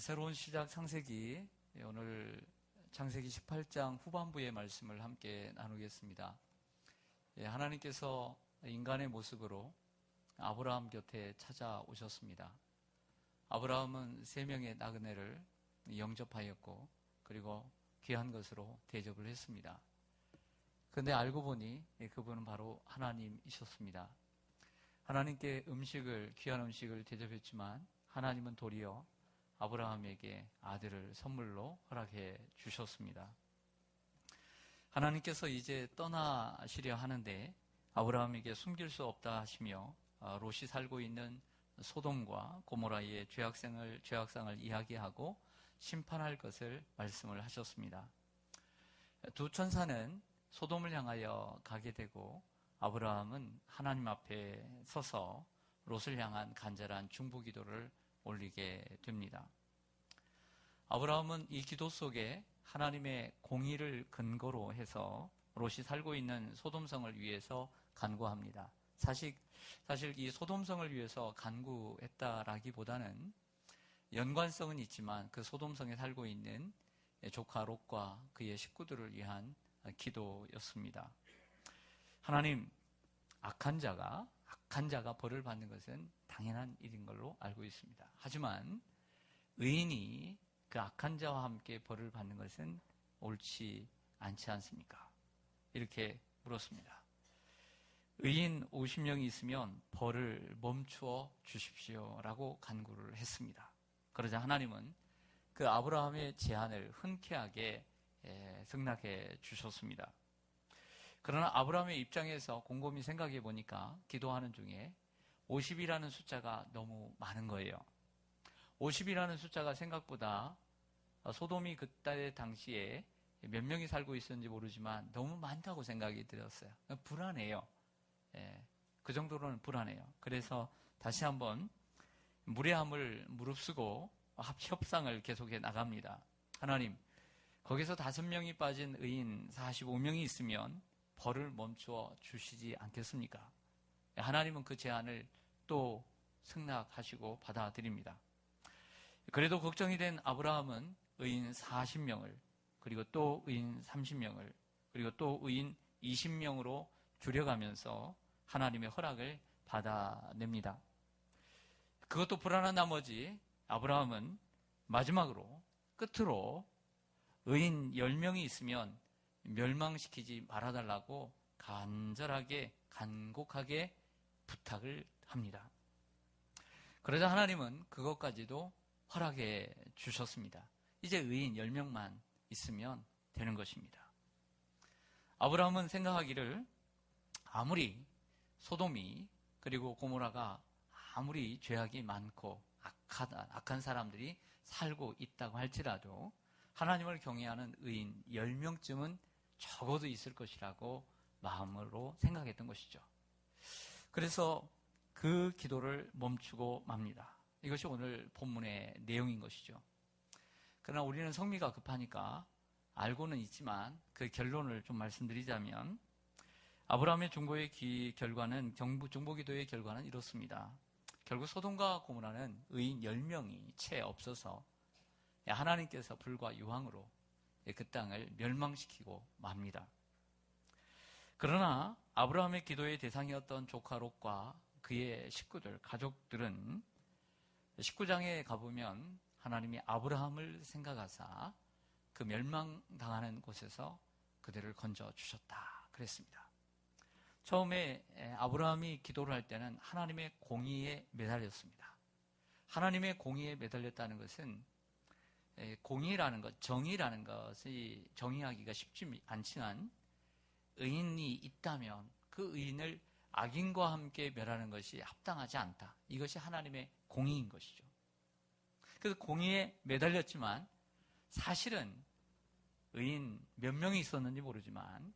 새로운 시작 창세기, 오늘 창세기 18장 후반부의 말씀을 함께 나누겠습니다. 하나님께서 인간의 모습으로 아브라함 곁에 찾아오셨습니다. 아브라함은 3명의 나그네를 영접하였고 그리고 귀한 것으로 대접을 했습니다. 그런데 알고 보니 그분은 바로 하나님이셨습니다. 하나님께 귀한 음식을 대접했지만 하나님은 도리어 아브라함에게 아들을 선물로 허락해 주셨습니다. 하나님께서 이제 떠나시려 하는데 아브라함에게 숨길 수 없다 하시며 롯이 살고 있는 소돔과 고모라의 죄악상을 이야기하고 심판할 것을 말씀을 하셨습니다. 두 천사는 소돔을 향하여 가게 되고 아브라함은 하나님 앞에 서서 롯을 향한 간절한 중보기도를 올리게 됩니다. 아브라함은 이 기도 속에 하나님의 공의를 근거로 해서 롯이 살고 있는 소돔성을 위해서 간구합니다. 사실 이 소돔성을 위해서 간구했다라기보다는 연관성은 있지만 그 소돔성에 살고 있는 조카 롯과 그의 식구들을 위한 기도였습니다. 하나님, 악한 자가 벌을 받는 것은 당연한 일인 걸로 알고 있습니다. 하지만 의인이 그 악한 자와 함께 벌을 받는 것은 옳지 않지 않습니까? 이렇게 물었습니다. 의인 50명이 있으면 벌을 멈추어 주십시오라고 간구를 했습니다. 그러자 하나님은 그 아브라함의 제안을 흔쾌하게 승낙해 주셨습니다. 그러나 아브라함의 입장에서 곰곰이 생각해 보니까 기도하는 중에 50이라는 숫자가 너무 많은 거예요. 50이라는 숫자가 생각보다 소돔이 그때 당시에 몇 명이 살고 있었는지 모르지만 너무 많다고 생각이 들었어요. 불안해요. 그 정도로는 불안해요. 그래서 다시 한번 무례함을 무릅쓰고 협상을 계속해 나갑니다. 하나님, 거기서 5명이 빠진 의인 45명이 있으면 벌을 멈추어 주시지 않겠습니까? 하나님은 그 제안을 또 승낙하시고 받아들입니다. 그래도 걱정이 된 아브라함은 의인 40명을 그리고 또 의인 30명을 그리고 또 의인 20명으로 줄여가면서 하나님의 허락을 받아냅니다. 그것도 불안한 나머지 아브라함은 마지막으로 끝으로 의인 10명이 있으면 멸망시키지 말아달라고 간곡하게 부탁을 합니다. 그러자 하나님은 그것까지도 허락해 주셨습니다. 이제 의인 10명만 있으면 되는 것입니다. 아브라함은 생각하기를 아무리 소돔이 그리고 고모라가 아무리 죄악이 많고 악한 사람들이 살고 있다고 할지라도 하나님을 경외하는 의인 10명쯤은 적어도 있을 것이라고 마음으로 생각했던 것이죠. 그래서 그 기도를 멈추고 맙니다. 이것이 오늘 본문의 내용인 것이죠. 그러나 우리는 성미가 급하니까 알고는 있지만 그 결론을 좀 말씀드리자면 아브라함의 중보기도의 결과는 이렇습니다. 결국 소돔과 고모라는 의인 10명이 채 없어서 하나님께서 불과 유황으로 그 땅을 멸망시키고 맙니다. 그러나 아브라함의 기도의 대상이었던 조카 롯과 그의 가족들은 19장에 가보면 하나님이 아브라함을 생각하사 그 멸망당하는 곳에서 그들을 건져주셨다 그랬습니다. 처음에 아브라함이 기도를 할 때는 하나님의 공의에 매달렸습니다. 하나님의 공의에 매달렸다는 것은 공의라는 것, 정의라는 것이 정의하기가 쉽지 않지만 의인이 있다면 그 의인을 악인과 함께 멸하는 것이 합당하지 않다. 이것이 하나님의 공의인 것이죠. 그래서 공의에 매달렸지만 사실은 의인 몇 명이 있었는지 모르지만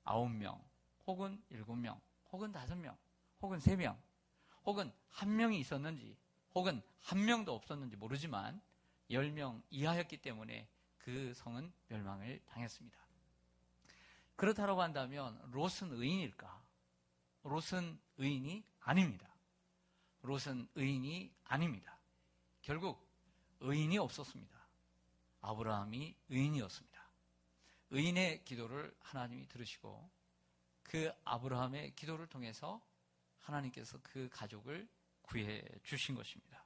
9명 혹은 7명 혹은 5명 혹은 3명 혹은 1명이 있었는지 혹은 1명도 없었는지 모르지만 10명 이하였기 때문에 그 성은 멸망을 당했습니다. 그렇다고 한다면 롯은 의인일까? 롯은 의인이 아닙니다. 롯은 의인이 아닙니다. 결국 의인이 없었습니다. 아브라함이 의인이었습니다. 의인의 기도를 하나님이 들으시고 그 아브라함의 기도를 통해서 하나님께서 그 가족을 구해 주신 것입니다.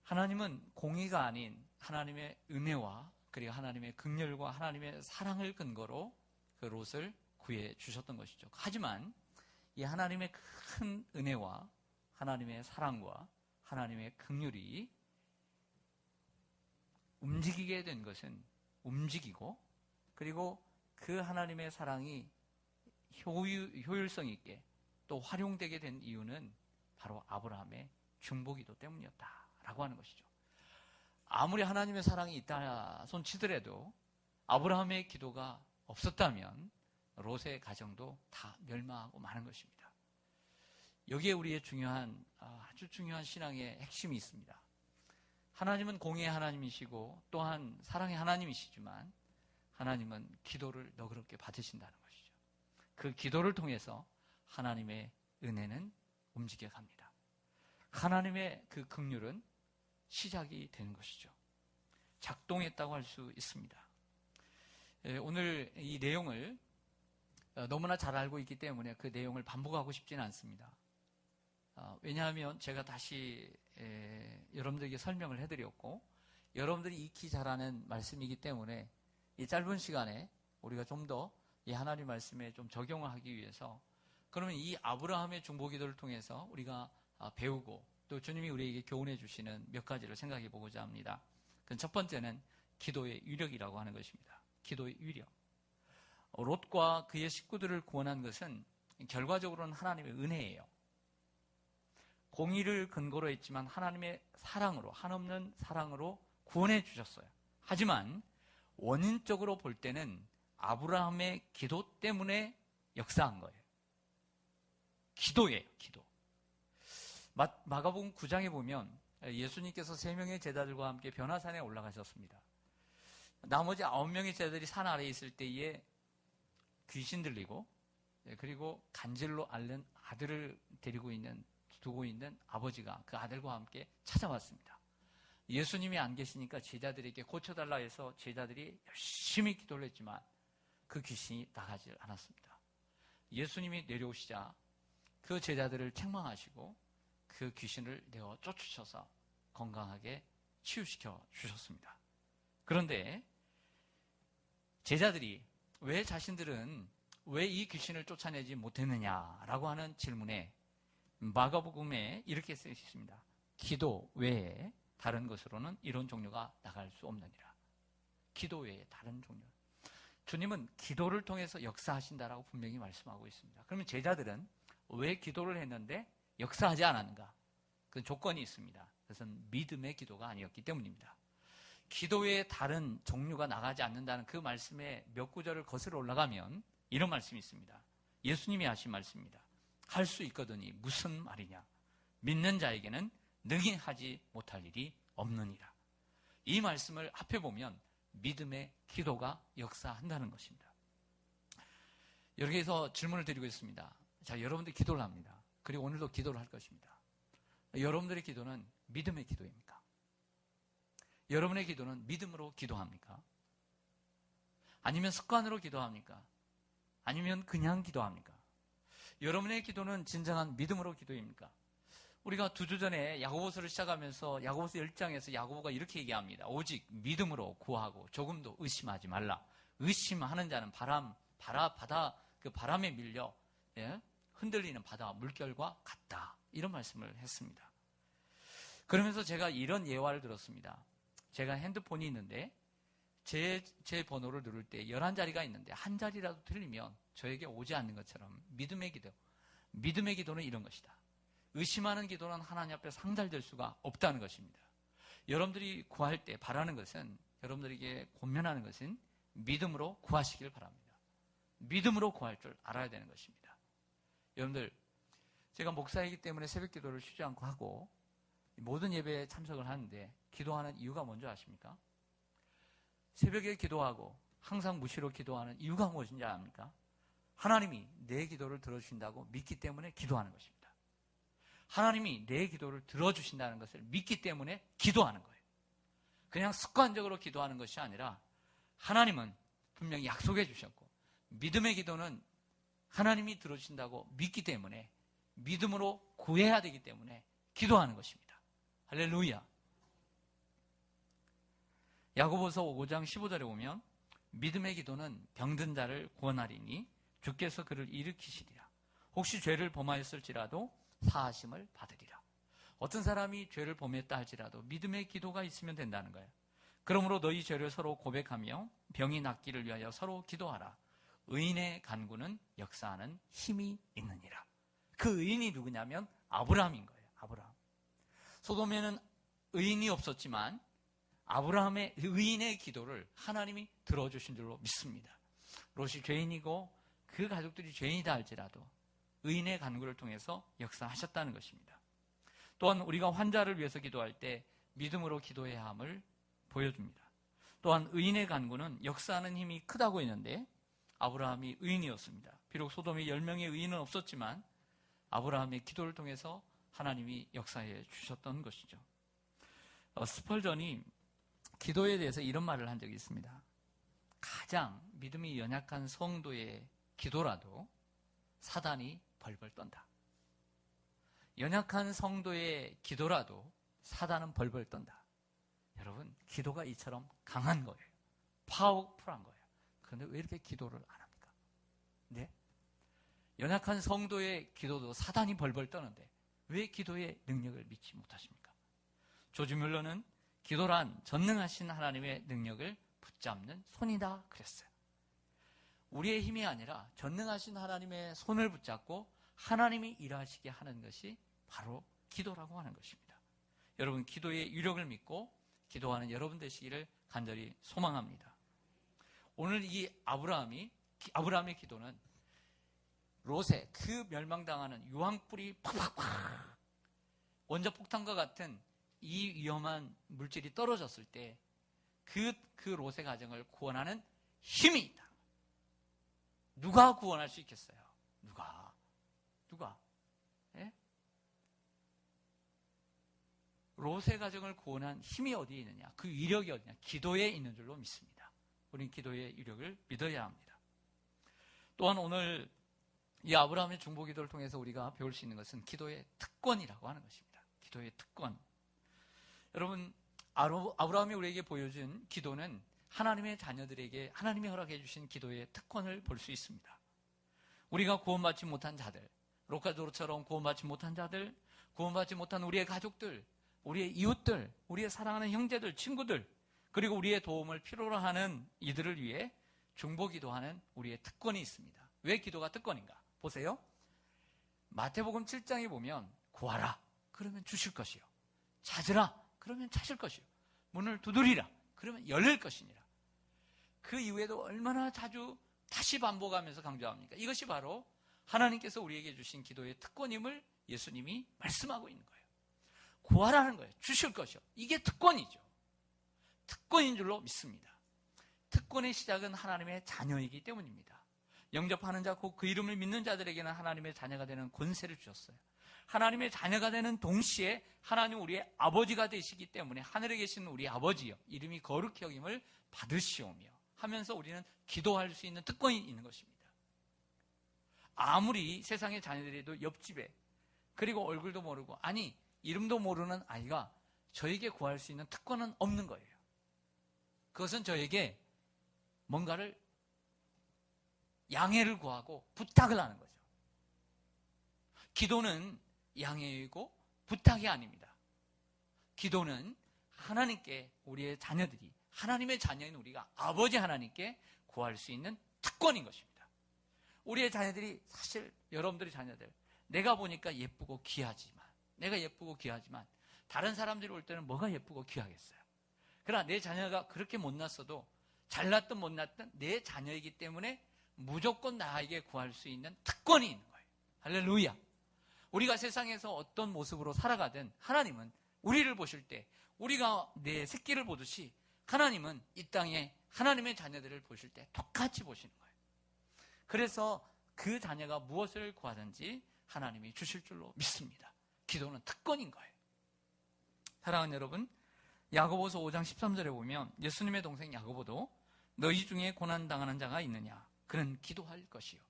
하나님은 공의가 아닌 하나님의 은혜와 그리고 하나님의 긍휼과 하나님의 사랑을 근거로 그 롯을 구해 주셨던 것이죠. 하지만 이 하나님의 큰 은혜와 하나님의 사랑과 하나님의 긍휼이 움직이게 된 것은 움직이고 그리고 그 하나님의 사랑이 효율성 있게 또 활용되게 된 이유는 바로 아브라함의 중보기도 때문이었다라고 하는 것이죠. 아무리 하나님의 사랑이 있다 손치더라도 아브라함의 기도가 없었다면 롯의 가정도 다 멸망하고 마는 것입니다. 여기에 우리의 아주 중요한 신앙의 핵심이 있습니다. 하나님은 공의의 하나님이시고 또한 사랑의 하나님이시지만 하나님은 기도를 너그럽게 받으신다는 것이죠. 그 기도를 통해서 하나님의 은혜는 움직여 갑니다. 하나님의 그 긍휼은 시작이 되는 것이죠. 작동했다고 할 수 있습니다. 오늘 이 내용을 너무나 잘 알고 있기 때문에 그 내용을 반복하고 싶지는 않습니다. 왜냐하면 제가 다시 여러분들에게 설명을 해드렸고 여러분들이 익히 잘 아는 말씀이기 때문에 이 짧은 시간에 우리가 좀 더 이 하나님 말씀에 좀 적용을 하기 위해서 그러면 이 아브라함의 중보기도를 통해서 우리가 배우고 또 주님이 우리에게 교훈해 주시는 몇 가지를 생각해 보고자 합니다. 첫 번째는 기도의 위력이라고 하는 것입니다. 기도의 위력. 롯과 그의 식구들을 구원한 것은 결과적으로는 하나님의 은혜예요. 공의를 근거로 했지만 하나님의 사랑으로, 한없는 사랑으로 구원해 주셨어요. 하지만 원인적으로 볼 때는 아브라함의 기도 때문에 역사한 거예요. 기도예요, 기도. 마가복음 9장에 보면 예수님께서 3명의 제자들과 함께 변화산에 올라가셨습니다. 나머지 9명의 제자들이 산 아래에 있을 때에 귀신 들리고 그리고 간질로 앓는 아들을 두고 있는 아버지가 그 아들과 함께 찾아왔습니다. 예수님이 안 계시니까 제자들에게 고쳐달라 해서 제자들이 열심히 기도를 했지만 그 귀신이 나가질 않았습니다. 예수님이 내려오시자 그 제자들을 책망하시고 그 귀신을 내어 쫓으셔서 건강하게 치유시켜 주셨습니다. 그런데 제자들이 왜 자신들은 왜 이 귀신을 쫓아내지 못했느냐라고 하는 질문에 마가복음에 이렇게 쓰여 있습니다. 기도 외에 다른 것으로는 이런 종류가 나갈 수 없느니라. 기도 외에 다른 종류. 주님은 기도를 통해서 역사하신다라고 분명히 말씀하고 있습니다. 그러면 제자들은 왜 기도를 했는데 역사하지 않았는가? 그 조건이 있습니다. 그것은 믿음의 기도가 아니었기 때문입니다. 기도 외에 다른 종류가 나가지 않는다는 그 말씀에 몇 구절을 거슬러 올라가면 이런 말씀이 있습니다. 예수님이 하신 말씀입니다. 할 수 있거든이 무슨 말이냐? 믿는 자에게는 능히 하지 못할 일이 없느니라. 이 말씀을 앞에 보면 믿음의 기도가 역사한다는 것입니다. 여기에서 질문을 드리고 있습니다. 자, 여러분들이 기도를 합니다. 그리고 오늘도 기도를 할 것입니다. 여러분들의 기도는 믿음의 기도입니까? 여러분의 기도는 믿음으로 기도합니까? 아니면 습관으로 기도합니까? 아니면 그냥 기도합니까? 여러분의 기도는 진정한 믿음으로 기도입니까? 우리가 2주 전에 야고보서를 시작하면서 야고보서 10장에서 야고보가 이렇게 얘기합니다. 오직 믿음으로 구하고 조금도 의심하지 말라. 의심하는 자는 그 바람에 밀려 흔들리는 바다 물결과 같다. 이런 말씀을 했습니다. 그러면서 제가 이런 예화를 들었습니다. 제가 핸드폰이 있는데 제 번호를 누를 때 11자리가 있는데 한 자리라도 틀리면 저에게 오지 않는 것처럼 믿음의 기도는 이런 것이다. 의심하는 기도는 하나님 앞에 상달될 수가 없다는 것입니다. 여러분들이 구할 때 바라는 것은 여러분들에게 권면하는 것은 믿음으로 구하시길 바랍니다. 믿음으로 구할 줄 알아야 되는 것입니다. 여러분들, 제가 목사이기 때문에 새벽 기도를 쉬지 않고 하고 모든 예배에 참석을 하는데 기도하는 이유가 뭔지 아십니까? 새벽에 기도하고 항상 무시로 기도하는 이유가 무엇인지 압니까? 하나님이 내 기도를 들어주신다고 믿기 때문에 기도하는 것입니다. 하나님이 내 기도를 들어주신다는 것을 믿기 때문에 기도하는 거예요. 그냥 습관적으로 기도하는 것이 아니라 하나님은 분명히 약속해 주셨고 믿음의 기도는 하나님이 들어주신다고 믿기 때문에 믿음으로 구해야 되기 때문에 기도하는 것입니다. 할렐루야. 야고보서 5장 15절에 보면 믿음의 기도는 병든 자를 구원하리니 주께서 그를 일으키시리라. 혹시 죄를 범하였을지라도 사하심을 받으리라. 어떤 사람이 죄를 범했다 할지라도 믿음의 기도가 있으면 된다는 거예요. 그러므로 너희 죄를 서로 고백하며 병이 낫기를 위하여 서로 기도하라. 의인의 간구는 역사하는 힘이 있느니라. 그 의인이 누구냐면 아브라함인 거예요. 아브라함. 소돔에는 의인이 없었지만 아브라함의 의인의 기도를 하나님이 들어주신 줄로 믿습니다. 롯이 죄인이고 그 가족들이 죄인이다 할지라도 의인의 간구를 통해서 역사하셨다는 것입니다. 또한 우리가 환자를 위해서 기도할 때 믿음으로 기도해야 함을 보여줍니다. 또한 의인의 간구는 역사하는 힘이 크다고 했는데 아브라함이 의인이었습니다. 비록 소돔에 10명의 의인은 없었지만 아브라함의 기도를 통해서 하나님이 역사해 주셨던 것이죠. 스펄전이 기도에 대해서 이런 말을 한 적이 있습니다. 가장 믿음이 연약한 성도의 기도라도 사단이 벌벌 떤다. 연약한 성도의 기도라도 사단은 벌벌 떤다. 여러분, 기도가 이처럼 강한 거예요. 파워풀한 거예요. 그런데 왜 이렇게 기도를 안 합니까? 네? 연약한 성도의 기도도 사단이 벌벌 떠는데 왜 기도의 능력을 믿지 못하십니까? 조지 뮬러는 기도란 전능하신 하나님의 능력을 붙잡는 손이다 그랬어요. 우리의 힘이 아니라 전능하신 하나님의 손을 붙잡고 하나님이 일하시게 하는 것이 바로 기도라고 하는 것입니다. 여러분, 기도의 유력을 믿고 기도하는 여러분 되시기를 간절히 소망합니다. 오늘 이 아브라함의 기도는 롯의 그 멸망당하는 유황불이 팍팍팍 원자폭탄과 같은 이 위험한 물질이 떨어졌을 때 그 롯의 가정을 구원하는 힘이 있다. 누가 구원할 수 있겠어요? 누가? 예? 롯의 가정을 구원한 힘이 어디에 있느냐? 그 위력이 어디냐? 기도에 있는 줄로 믿습니다. 우리는 기도의 위력을 믿어야 합니다. 또한 오늘 이 아브라함의 중보기도를 통해서 우리가 배울 수 있는 것은 기도의 특권이라고 하는 것입니다. 기도의 특권. 여러분, 아브라함이 우리에게 보여준 기도는 하나님의 자녀들에게 하나님이 허락해 주신 기도의 특권을 볼 수 있습니다. 우리가 구원받지 못한 자들, 롯과 도로처럼 구원받지 못한 자들, 구원받지 못한 우리의 가족들, 우리의 이웃들, 우리의 사랑하는 형제들, 친구들, 그리고 우리의 도움을 필요로 하는 이들을 위해 중보기도하는 우리의 특권이 있습니다. 왜 기도가 특권인가? 보세요. 마태복음 7장에 보면 구하라, 그러면 주실 것이요. 찾으라, 그러면 찾을 것이요. 문을 두드리라, 그러면 열릴 것이니라. 그 이후에도 얼마나 자주 다시 반복하면서 강조합니까? 이것이 바로 하나님께서 우리에게 주신 기도의 특권임을 예수님이 말씀하고 있는 거예요. 구하라는 거예요. 주실 것이요. 이게 특권이죠. 특권인 줄로 믿습니다. 특권의 시작은 하나님의 자녀이기 때문입니다. 영접하는 자, 곧 그 이름을 믿는 자들에게는 하나님의 자녀가 되는 권세를 주셨어요. 하나님의 자녀가 되는 동시에 하나님 우리의 아버지가 되시기 때문에 하늘에 계신 우리 아버지여 이름이 거룩히 여김을 받으시오며 하면서 우리는 기도할 수 있는 특권이 있는 것입니다. 아무리 세상의 자녀들이도 옆집에 그리고 얼굴도 모르고 아니 이름도 모르는 아이가 저에게 구할 수 있는 특권은 없는 거예요. 그것은 저에게 뭔가를 양해를 구하고 부탁을 하는 거죠. 기도는 양해이고 부탁이 아닙니다. 기도는 하나님께 우리의 자녀들이 하나님의 자녀인 우리가 아버지 하나님께 구할 수 있는 특권인 것입니다. 우리의 자녀들이 사실 여러분들의 자녀들 내가 보니까 예쁘고 귀하지만 내가 예쁘고 귀하지만 다른 사람들이 올 때는 뭐가 예쁘고 귀하겠어요. 그러나 내 자녀가 그렇게 못났어도 잘났든 못났든 내 자녀이기 때문에 무조건 나에게 구할 수 있는 특권이 있는 거예요. 할렐루야. 우리가 세상에서 어떤 모습으로 살아가든 하나님은 우리를 보실 때 우리가 내 새끼를 보듯이 하나님은 이 땅에 하나님의 자녀들을 보실 때 똑같이 보시는 거예요. 그래서 그 자녀가 무엇을 구하든지 하나님이 주실 줄로 믿습니다. 기도는 특권인 거예요. 사랑하는 여러분, 야고보서 5장 13절에 보면 예수님의 동생 야고보도 너희 중에 고난당하는 자가 있느냐? 그는 기도할 것이요.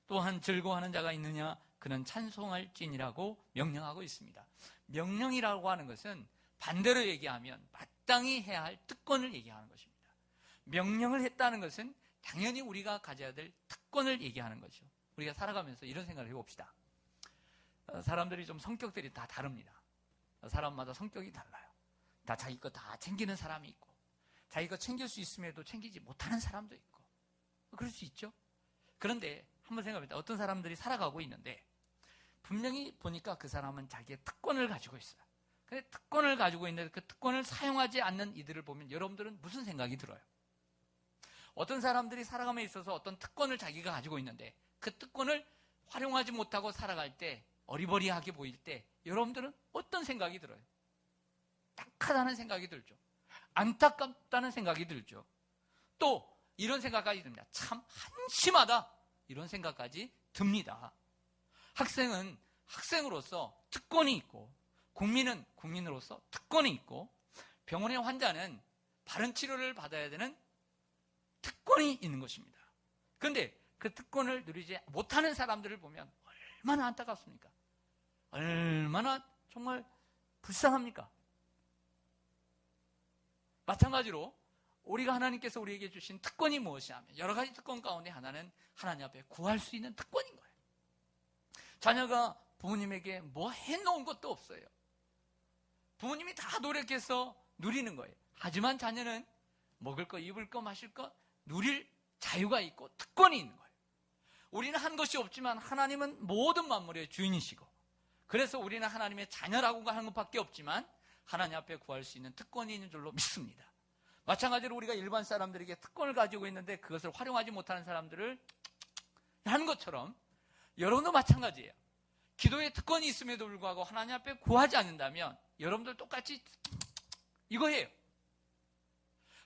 또한 즐거워하는 자가 있느냐? 그는 찬송할지니라고 명령하고 있습니다. 명령이라고 하는 것은 반대로 얘기하면 마땅히 해야 할 특권을 얘기하는 것입니다. 명령을 했다는 것은 당연히 우리가 가져야 될 특권을 얘기하는 거죠. 우리가 살아가면서 이런 생각을 해봅시다. 사람들이 좀 성격들이 다 다릅니다. 사람마다 성격이 달라요. 다 자기 거 다 챙기는 사람이 있고, 자기 거 챙길 수 있음에도 챙기지 못하는 사람도 있고, 그럴 수 있죠. 그런데 한번 생각해봅니다. 어떤 사람들이 살아가고 있는데 분명히 보니까 그 사람은 자기의 특권을 가지고 있어요. 근데 특권을 가지고 있는데 그 특권을 사용하지 않는 이들을 보면 여러분들은 무슨 생각이 들어요? 어떤 사람들이 살아감에 있어서 어떤 특권을 자기가 가지고 있는데 그 특권을 활용하지 못하고 살아갈 때, 어리버리하게 보일 때 여러분들은 어떤 생각이 들어요? 딱하다는 생각이 들죠. 안타깝다는 생각이 들죠. 또 이런 생각까지 듭니다. 참 한심하다, 이런 생각까지 듭니다. 학생은 학생으로서 특권이 있고, 국민은 국민으로서 특권이 있고, 병원의 환자는 바른 치료를 받아야 되는 특권이 있는 것입니다. 그런데 그 특권을 누리지 못하는 사람들을 보면 얼마나 안타깝습니까? 얼마나 정말 불쌍합니까? 마찬가지로 우리가 하나님께서 우리에게 주신 특권이 무엇이냐면, 여러 가지 특권 가운데 하나는 하나님 앞에 구할 수 있는 특권인 거예요. 자녀가 부모님에게 뭐 해놓은 것도 없어요. 부모님이 다 노력해서 누리는 거예요. 하지만 자녀는 먹을 거, 입을 거, 마실 거 누릴 자유가 있고 특권이 있는 거예요. 우리는 한 것이 없지만 하나님은 모든 만물의 주인이시고, 그래서 우리는 하나님의 자녀라고 하는 것밖에 없지만 하나님 앞에 구할 수 있는 특권이 있는 줄로 믿습니다. 마찬가지로 우리가 일반 사람들에게 특권을 가지고 있는데 그것을 활용하지 못하는 사람들을 하는 것처럼 여러분도 마찬가지예요. 기도에 특권이 있음에도 불구하고 하나님 앞에 구하지 않는다면 여러분들 똑같이 이거예요.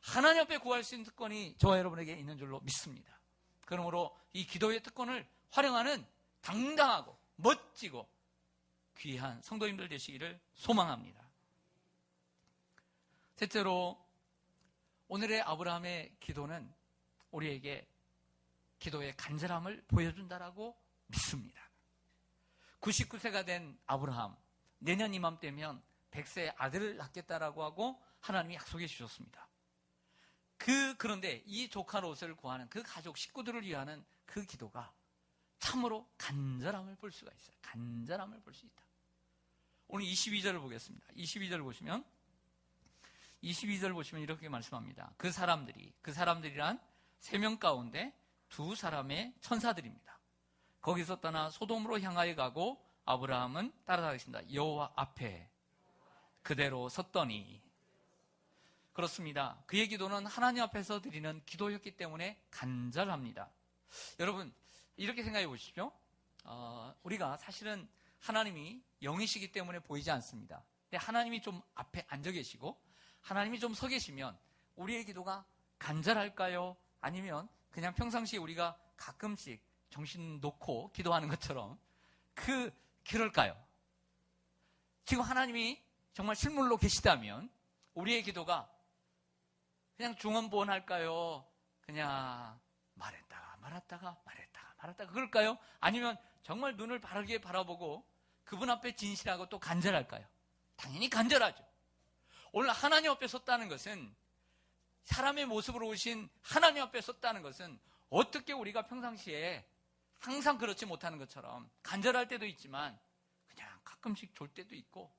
하나님 앞에 구할 수 있는 특권이 저와 여러분에게 있는 줄로 믿습니다. 그러므로 이 기도의 특권을 활용하는 당당하고 멋지고 귀한 성도님들 되시기를 소망합니다. 셋째로, 오늘의 아브라함의 기도는 우리에게 기도의 간절함을 보여준다라고 믿습니다. 99세가 된 아브라함, 내년 이맘때면 100세 아들을 낳겠다라고 하고 하나님이 약속해 주셨습니다. 그런데 이 조카 롯을 구하는 그 가족 식구들을 위하는 그 기도가 참으로 간절함을 볼 수가 있어요. 간절함을 볼 수 있다. 오늘 22절을 보겠습니다. 22절 보시면 이렇게 말씀합니다. 그 사람들이란 3명 가운데 2사람의 천사들입니다. 거기서 떠나 소돔으로 향하여 가고 아브라함은 따라가겠습니다. 여호와 앞에 그대로 섰더니. 그렇습니다. 그의 기도는 하나님 앞에서 드리는 기도였기 때문에 간절합니다. 여러분, 이렇게 생각해 보십시오. 우리가 사실은 하나님이 영이시기 때문에 보이지 않습니다. 근데 하나님이 좀 앞에 앉아 계시고 하나님이 좀 서 계시면 우리의 기도가 간절할까요? 아니면 그냥 평상시에 우리가 가끔씩 정신 놓고 기도하는 것처럼 그럴까요? 지금 하나님이 정말 실물로 계시다면 우리의 기도가 그냥 중언부언할까요? 그냥 말했다가 말았다가 그럴까요? 아니면 정말 눈을 바르게 바라보고 그분 앞에 진실하고 또 간절할까요? 당연히 간절하죠. 오늘 하나님 앞에 섰다는 것은, 사람의 모습으로 오신 하나님 앞에 섰다는 것은 어떻게 우리가 평상시에 항상 그렇지 못하는 것처럼 간절할 때도 있지만 그냥 가끔씩 졸 때도 있고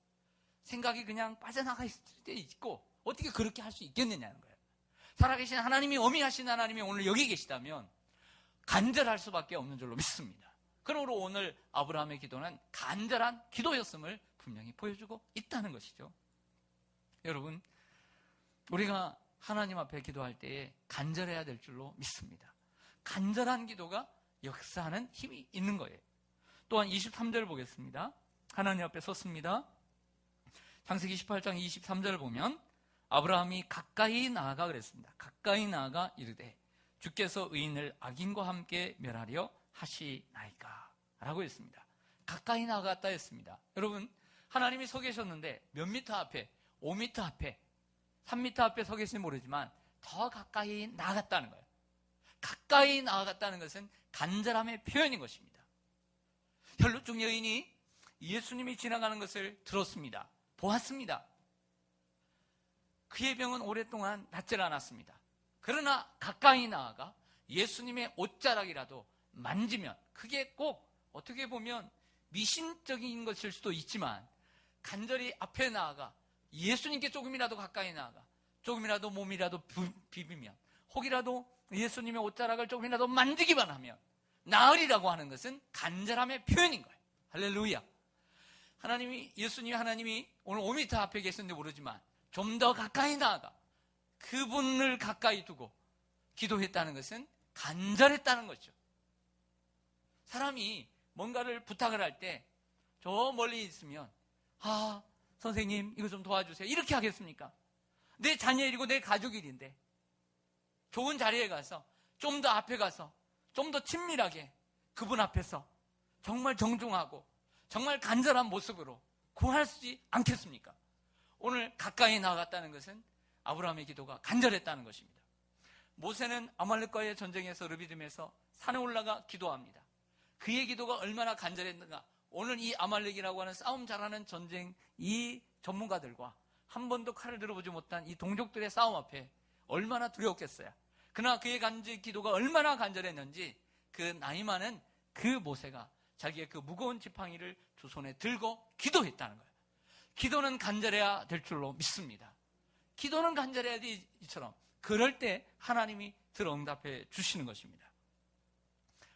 생각이 그냥 빠져나가 있을 때도 있고 어떻게 그렇게 할 수 있겠느냐는 거예요. 살아계신 하나님이, 어미하신 하나님이 오늘 여기 계시다면 간절할 수밖에 없는 줄로 믿습니다. 그러므로 오늘 아브라함의 기도는 간절한 기도였음을 분명히 보여주고 있다는 것이죠. 여러분, 우리가 하나님 앞에 기도할 때에 간절해야 될 줄로 믿습니다. 간절한 기도가 역사하는 힘이 있는 거예요. 또한 23절 보겠습니다. 하나님 앞에 섰습니다. 창세기 18장 23절을 보면 아브라함이 가까이 나아가 그랬습니다. 가까이 나아가 이르되 주께서 의인을 악인과 함께 멸하려 하시나이까 라고 했습니다. 가까이 나아갔다 했습니다. 여러분, 하나님이 서 계셨는데 몇 미터 앞에, 5미터 앞에, 3미터 앞에 서 계신지 모르지만 더 가까이 나아갔다는 거예요. 가까이 나아갔다는 것은 간절함의 표현인 것입니다. 혈루증 여인이 예수님이 지나가는 것을 들었습니다. 보았습니다. 그의 병은 오랫동안 낫질 않았습니다. 그러나 가까이 나아가 예수님의 옷자락이라도 만지면, 그게 꼭 어떻게 보면 미신적인 것일 수도 있지만 간절히 앞에 나아가 예수님께 조금이라도 가까이 나아가 조금이라도 몸이라도 비비면, 혹이라도 예수님의 옷자락을 조금이라도 만지기만 하면 나으리라고 하는 것은 간절함의 표현인 거예요. 할렐루야. 예수님이 오늘 5m 앞에 계셨는지 모르지만 좀 더 가까이 나아가 그분을 가까이 두고 기도했다는 것은 간절했다는 거죠. 사람이 뭔가를 부탁을 할 때 저 멀리 있으면 선생님 이거 좀 도와주세요 이렇게 하겠습니까? 내 자녀 일이고 내 가족 일인데 좋은 자리에 가서 좀 더 앞에 가서 좀 더 친밀하게 그분 앞에서 정말 정중하고 정말 간절한 모습으로 구하지 않겠습니까? 오늘 가까이 나아갔다는 것은 아브라함의 기도가 간절했다는 것입니다. 모세는 아말렉과의 전쟁에서 르비딤에서 산에 올라가 기도합니다. 그의 기도가 얼마나 간절했는가. 오늘 이 아말렉이라고 하는 싸움 잘하는 전쟁 이 전문가들과 한 번도 칼을 들어보지 못한 이 동족들의 싸움 앞에 얼마나 두려웠겠어요. 그러나 그의 기도가 얼마나 간절했는지 그 나이 많은 그 모세가 자기의 그 무거운 지팡이를 두 손에 들고 기도했다는 거예요. 기도는 간절해야 될 줄로 믿습니다. 기도는 간절해야 돼 이처럼. 그럴 때 하나님이 들어 응답해 주시는 것입니다.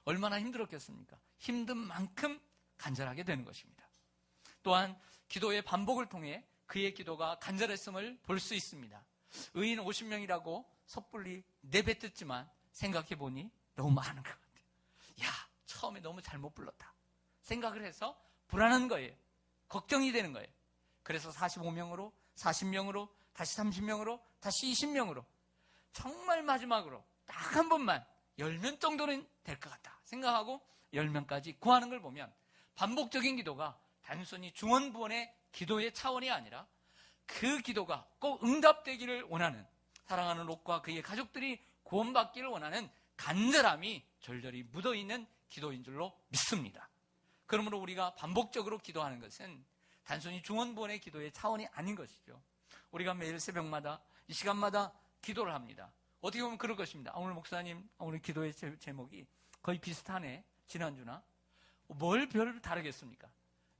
얼마나 힘들었겠습니까? 힘든 만큼 간절하게 되는 것입니다. 또한 기도의 반복을 통해 그의 기도가 간절했음을 볼 수 있습니다. 의인 50명이라고 섣불리 내뱉었지만 생각해보니 너무 많은 것 같아요. 처음에 너무 잘못 불렀다 생각을 해서 불안한 거예요. 걱정이 되는 거예요. 그래서 45명으로, 40명으로, 다시 30명으로, 다시 20명으로 정말 마지막으로 딱 한 번만 10명 정도는 될 것 같다 생각하고 10명까지 구하는 걸 보면 반복적인 기도가 단순히 중언부언의 기도의 차원이 아니라 그 기도가 꼭 응답되기를 원하는, 사랑하는 롯과 그의 가족들이 구원받기를 원하는 간절함이 절절히 묻어있는 기도인 줄로 믿습니다. 그러므로 우리가 반복적으로 기도하는 것은 단순히 중언부언의 기도의 차원이 아닌 것이죠. 우리가 매일 새벽마다 이 시간마다 기도를 합니다. 어떻게 보면 그럴 것입니다. 오늘 목사님 오늘 기도의 제목이 거의 비슷하네. 지난주나 뭘 별 다르겠습니까?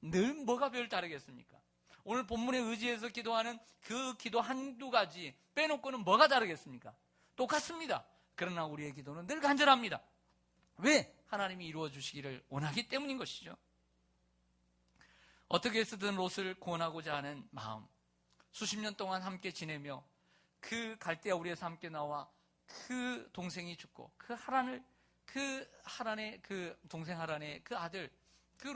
늘 뭐가 별 다르겠습니까? 오늘 본문에 의지해서 기도하는 그 기도 한두 가지 빼놓고는 뭐가 다르겠습니까? 똑같습니다. 그러나 우리의 기도는 늘 간절합니다. 왜? 하나님이 이루어 주시기를 원하기 때문인 것이죠. 어떻게 해서든 롯을 구원하고자 하는 마음, 수십 년 동안 함께 지내며 그 갈대아 우리에서 함께 나와 그 동생이 죽고 그 하란의 그 동생 하란의 그 아들 그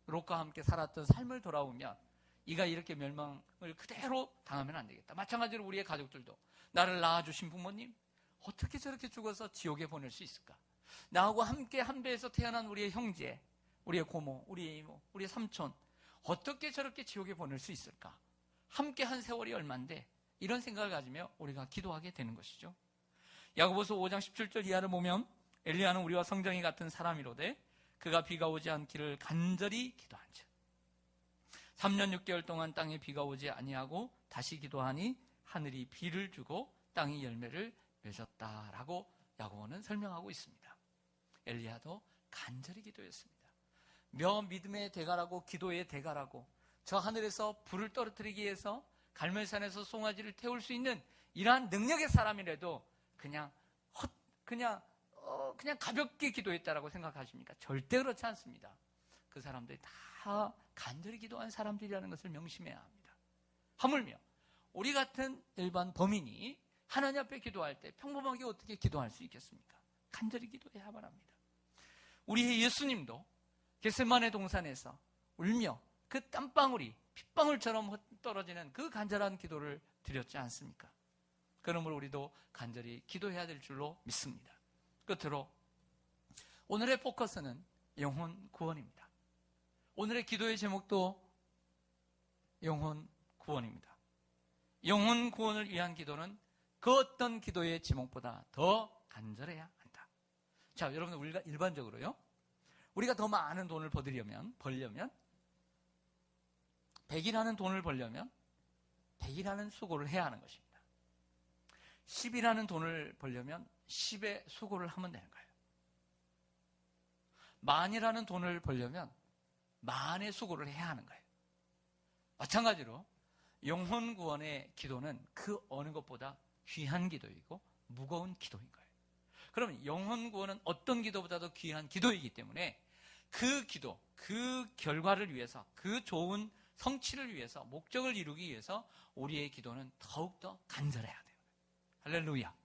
롯과 함께 살았던 삶을 돌아오면 이가 이렇게 멸망을 그대로 당하면 안 되겠다. 마찬가지로 우리의 가족들도 나를 낳아주신 부모님 어떻게 저렇게 죽어서 지옥에 보낼 수 있을까? 나하고 함께 한 배에서 태어난 우리의 형제, 우리의 고모, 우리의 이모, 우리의 삼촌 어떻게 저렇게 지옥에 보낼 수 있을까? 함께 한 세월이 얼만데 이런 생각을 가지며 우리가 기도하게 되는 것이죠. 야고보서 5장 17절 이하를 보면 엘리야는 우리와 성정이 같은 사람이로되 그가 비가 오지 않기를 간절히 기도한즉 3년 6개월 동안 땅에 비가 오지 아니하고 다시 기도하니 하늘이 비를 주고 땅이 열매를 맺었다라고 야고보는 설명하고 있습니다. 엘리야도 간절히 기도했습니다. 믿음의 대가라고 기도의 대가라고 저 하늘에서 불을 떨어뜨리기 위해서 갈멜산에서 송아지를 태울 수 있는 이러한 능력의 사람이라도 그냥 가볍게 기도했다라고 생각하십니까? 절대 그렇지 않습니다. 그 사람들이 다 간절히 기도한 사람들이라는 것을 명심해야 합니다. 하물며 우리 같은 일반 범인이 하나님 앞에 기도할 때 평범하게 어떻게 기도할 수 있겠습니까? 간절히 기도해야만 합니다. 우리의 예수님도 겟세마네 동산에서 울며 그 땀방울이 핏방울처럼 떨어지는 그 간절한 기도를 드렸지 않습니까? 그러므로 우리도 간절히 기도해야 될 줄로 믿습니다. 끝으로 오늘의 포커스는 영혼 구원입니다. 오늘의 기도의 제목도 영혼 구원입니다. 영혼 구원을 위한 기도는 그 어떤 기도의 제목보다 더 간절해야 한다. 자, 여러분, 우리가 일반적으로요, 우리가 더 많은 돈을 벌려면 100이라는 돈을 벌려면 100이라는 수고를 해야 하는 것입니다. 10이라는 돈을 벌려면 10의 수고를 하면 되는 거예요. 만이라는 돈을 벌려면 만의 수고를 해야 하는 거예요. 마찬가지로 영혼 구원의 기도는 그 어느 것보다 귀한 기도이고 무거운 기도인 거예요. 그러면 영혼 구원은 어떤 기도보다도 귀한 기도이기 때문에 그 기도, 그 결과를 위해서, 그 좋은 성취를 위해서, 목적을 이루기 위해서 우리의 기도는 더욱더 간절해야 돼요. 할렐루야.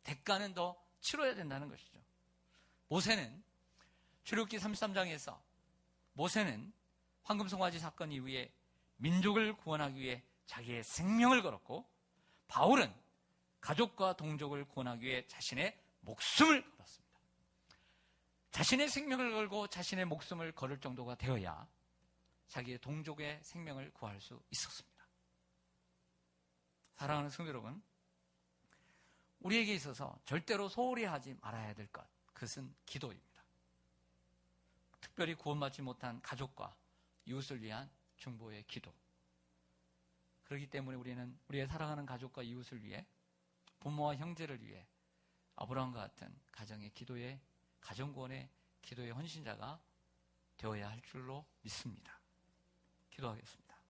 대가는 더 치러야 된다는 것이죠. 모세는 출애굽기 33장에서 모세는 황금송아지 사건 이후에 민족을 구원하기 위해 자기의 생명을 걸었고, 바울은 가족과 동족을 구원하기 위해 자신의 목숨을 걸었습니다. 자신의 생명을 걸고 자신의 목숨을 걸을 정도가 되어야 자기의 동족의 생명을 구할 수 있었습니다. 사랑하는 성도 여러분, 우리에게 있어서 절대로 소홀히 하지 말아야 될 것, 그것은 기도입니다. 특별히 구원받지 못한 가족과 이웃을 위한 중보의 기도. 그렇기 때문에 우리는 우리의 사랑하는 가족과 이웃을 위해, 부모와 형제를 위해 아브라함과 같은 가정의 기도의, 가정구원의 기도의 헌신자가 되어야 할 줄로 믿습니다. 기도하겠습니다.